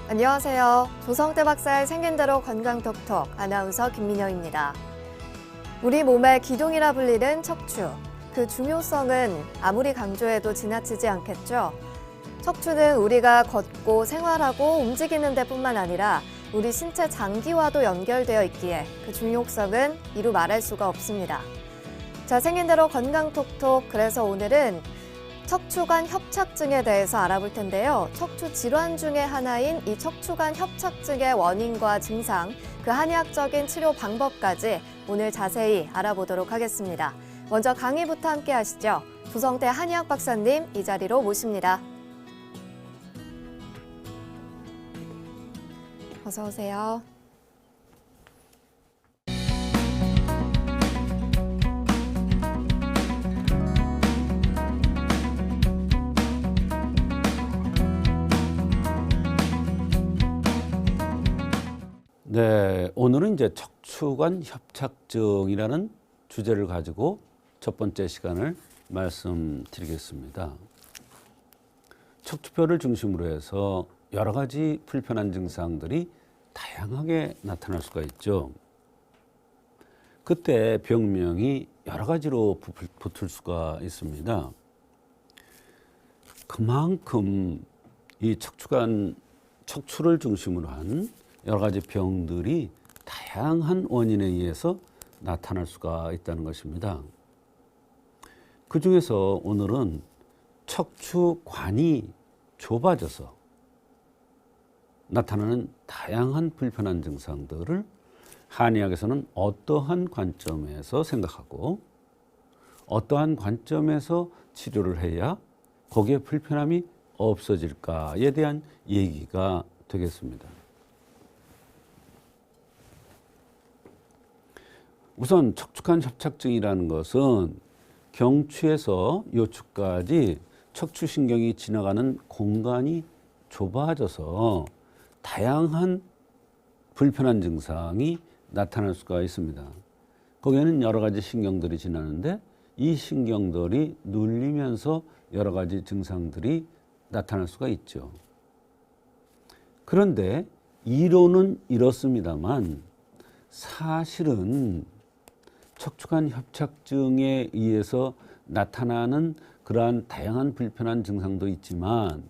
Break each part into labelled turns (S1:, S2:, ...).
S1: 안녕하세요. 조성태 박사의 생긴 대로 건강톡톡 아나운서 김민영입니다. 우리 몸의 기둥이라 불리는 척추. 그 중요성은 아무리 강조해도 지나치지 않겠죠? 척추는 우리가 걷고 생활하고 움직이는 데뿐만 아니라 우리 신체 장기와도 연결되어 있기에 그 중요성은 이루 말할 수가 없습니다. 자, 생긴 대로 건강톡톡. 그래서 오늘은 척추관 협착증에 대해서 알아볼 텐데요. 척추 질환 중에 하나인 이 척추관 협착증의 원인과 증상, 그 한의학적인 치료 방법까지 오늘 자세히 알아보도록 하겠습니다. 먼저 강의부터 함께 하시죠. 조성태 한의학 박사님 이 자리로 모십니다. 어서 오세요.
S2: 네, 오늘은 이제 척추관 협착증이라는 주제를 가지고 첫 번째 시간을 말씀드리겠습니다. 척추뼈를 중심으로 해서 여러 가지 불편한 증상들이 다양하게 나타날 수가 있죠. 그때 병명이 여러 가지로 붙을 수가 있습니다. 그만큼 이 척추를 중심으로 한 여러 가지 병들이 다양한 원인에 의해서 나타날 수가 있다는 것입니다. 그 중에서 오늘은 척추관이 좁아져서 나타나는 다양한 불편한 증상들을 한의학에서는 어떠한 관점에서 생각하고 어떠한 관점에서 치료를 해야 거기에 불편함이 없어질까에 대한 얘기가 되겠습니다. 우선 척추관 협착증이라는 것은 경추에서 요추까지 척추신경이 지나가는 공간이 좁아져서 다양한 불편한 증상이 나타날 수가 있습니다. 거기에는 여러 가지 신경들이 지나는데 이 신경들이 눌리면서 여러 가지 증상들이 나타날 수가 있죠. 그런데 이론은 이렇습니다만 사실은 척추관 협착증에 의해서 나타나는 그러한 다양한 불편한 증상도 있지만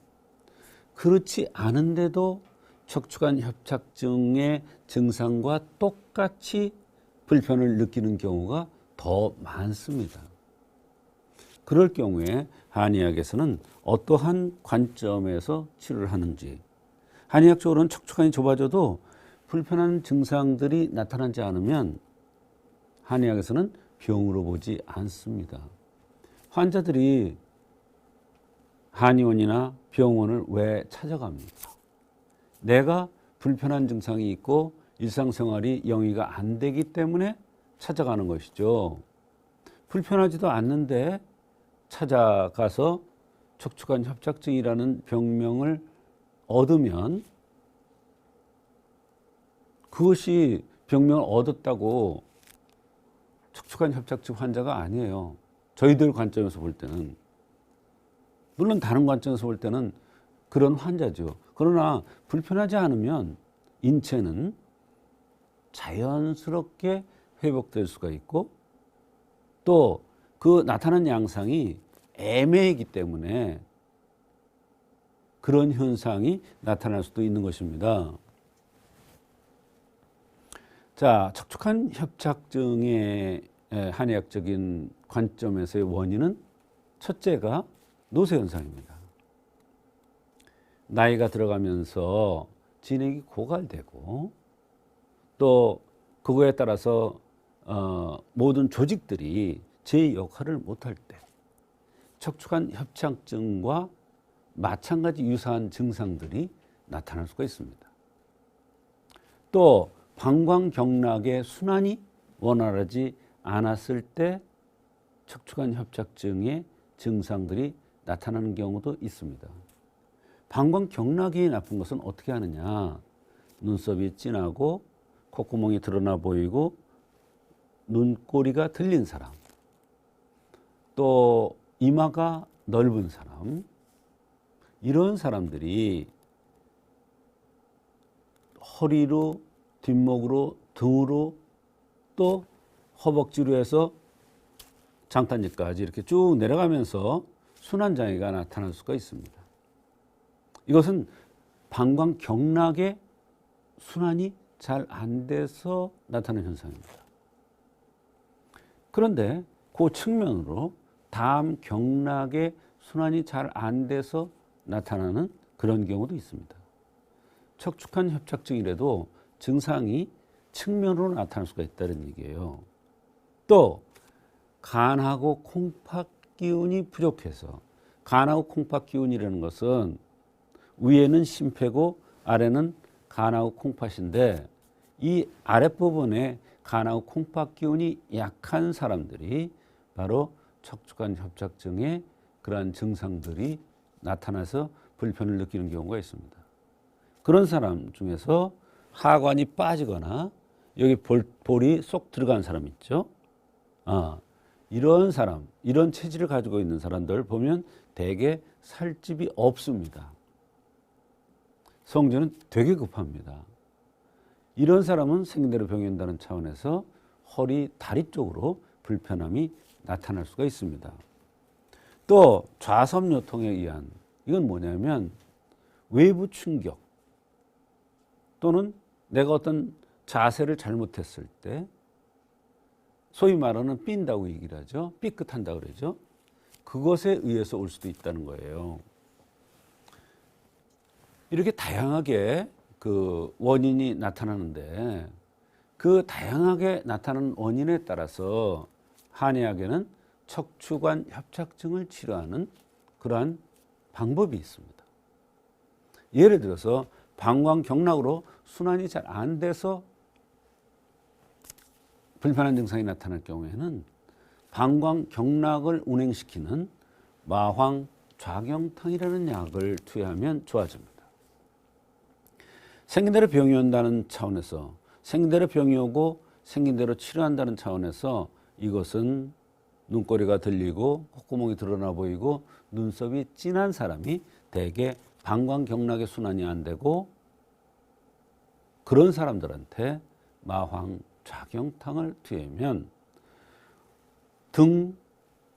S2: 그렇지 않은데도 척추관 협착증의 증상과 똑같이 불편을 느끼는 경우가 더 많습니다. 그럴 경우에 한의학에서는 어떠한 관점에서 치료를 하는지, 한의학적으로는 척추관이 좁아져도 불편한 증상들이 나타나지 않으면 한의학에서는 병으로 보지 않습니다. 환자들이 한의원이나 병원을 왜 찾아갑니까? 내가 불편한 증상이 있고 일상생활이 영위가 안 되기 때문에 찾아가는 것이죠. 불편하지도 않는데 찾아가서 척추관 협착증이라는 병명을 얻으면 그것이 병명을 얻었다고 척추관 협착증 환자가 아니에요. 저희들 관점에서 볼 때는. 물론 다른 관점에서 볼 때는 그런 환자죠. 그러나 불편하지 않으면 인체는 자연스럽게 회복될 수가 있고 또 그 나타난 양상이 애매하기 때문에 그런 현상이 나타날 수도 있는 것입니다. 자, 척추관 협착증의 한의학적인 관점에서의 원인은 첫째가 노쇠 현상입니다. 나이가 들어가면서 진액이 고갈되고 또 그거에 따라서 모든 조직들이 제 역할을 못할 때 척추관 협착증과 마찬가지 유사한 증상들이 나타날 수가 있습니다. 또 방광경락의 순환이 원활하지 않았을 때 척추관 협착증의 증상들이 나타나는 경우도 있습니다. 방광경락이 나쁜 것은 어떻게 하느냐? 눈썹이 진하고 콧구멍이 드러나 보이고 눈꼬리가 들린 사람, 또 이마가 넓은 사람, 이런 사람들이 허리로, 뒷목으로, 등으로 또 허벅지로 해서 장탄지까지 이렇게 쭉 내려가면서 순환장애가 나타날 수가 있습니다. 이것은 방광 경락의 순환이 잘 안 돼서 나타나는 현상입니다. 그런데 그 측면으로 담 경락의 순환이 잘 안 돼서 나타나는 그런 경우도 있습니다. 척추관 협착증이라도 증상이 측면으로 나타날 수가 있다는 얘기예요. 또 간하고 콩팥 기운이 부족해서, 간하고 콩팥 기운이라는 것은 위에는 심폐고 아래는 간하고 콩팥인데, 이 아랫부분에 간하고 콩팥 기운이 약한 사람들이 바로 척추관 협착증의 그러한 증상들이 나타나서 불편을 느끼는 경우가 있습니다. 그런 사람 중에서 하관이 빠지거나 여기 볼이 쏙 들어간 사람 있죠. 이런 사람, 이런 체질을 가지고 있는 사람들 보면 대개 살집이 없습니다. 성질은 되게 급합니다. 이런 사람은 생긴 대로 병이 온다는 차원에서 허리, 다리 쪽으로 불편함이 나타날 수가 있습니다. 또 좌섬요통에 의한, 이건 뭐냐면 외부 충격 또는 내가 어떤 자세를 잘못했을 때 소위 말하는 삔다고 얘기를 하죠. 삐끗한다 그러죠. 그것에 의해서 올 수도 있다는 거예요. 이렇게 다양하게 그 원인이 나타나는데, 그 다양하게 나타나는 원인에 따라서 한의학에는 척추관 협착증을 치료하는 그러한 방법이 있습니다. 예를 들어서 방광 경락으로 순환이 잘 안 돼서 불편한 증상이 나타날 경우에는 방광 경락을 운행시키는 마황 좌경탕이라는 약을 투여하면 좋아집니다. 생긴 대로 병이 온다는 차원에서, 생긴 대로 병이 오고 생긴 대로 치료한다는 차원에서 이것은 눈꼬리가 들리고 콧구멍이 드러나 보이고 눈썹이 진한 사람이 대개 방광 경락의 순환이 안 되고, 그런 사람들한테 마황 좌경탕을 투여하면 등,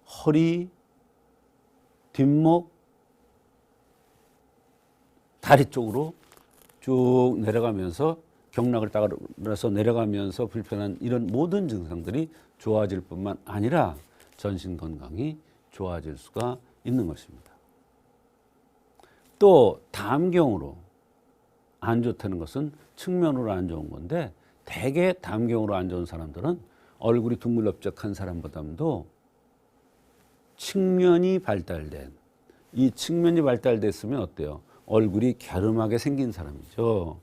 S2: 허리, 뒷목, 다리 쪽으로 쭉 내려가면서 경락을 따라서 내려가면서 불편한 이런 모든 증상들이 좋아질 뿐만 아니라 전신 건강이 좋아질 수가 있는 것입니다. 또 담경으로 안 좋다는 것은 측면으로 안 좋은 건데, 대개 담경으로 안 좋은 사람들은 얼굴이 둥글럽적한 사람보다도 측면이 발달된, 이 측면이 발달됐으면 어때요? 얼굴이 갸름하게 생긴 사람이죠.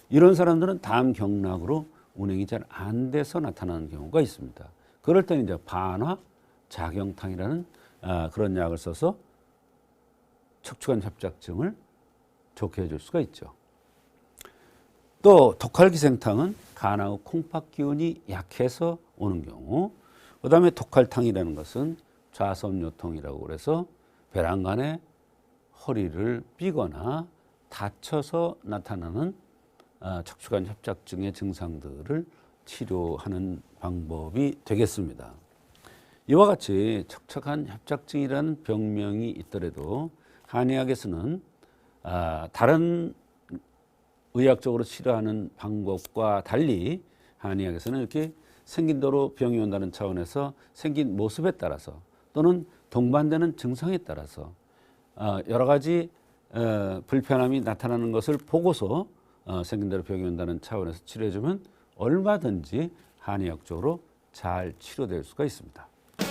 S2: 이런 사람들은 담 경락으로 운행이 잘 안 돼서 나타나는 경우가 있습니다. 그럴 때는 이제 반화 자경탕이라는 그런 약을 써서 척추관 협착증을 좋게 해줄 수가 있죠. 또 독활기생탕은 간하고 콩팥 기운이 약해서 오는 경우, 그 다음에 독활탕이라는 것은 좌섬요통이라고 그래서 배란간에 허리를 삐거나 다쳐서 나타나는 척추관 협착증의 증상들을 치료하는 방법이 되겠습니다. 이와 같이 척추관 협착증이라는 병명이 있더라도 한의학에서는 다른 의학적으로 치료하는 방법과 달리 한의학에서는 이렇게 생긴 대로 병이 온다는 차원에서 생긴 모습에 따라서 또는 동반되는 증상에 따라서 여러 가지 불편함이 나타나는 것을 보고서 생긴 대로 병이 온다는 차원에서 치료해주면 얼마든지 한의학적으로 잘 치료될 수가 있습니다.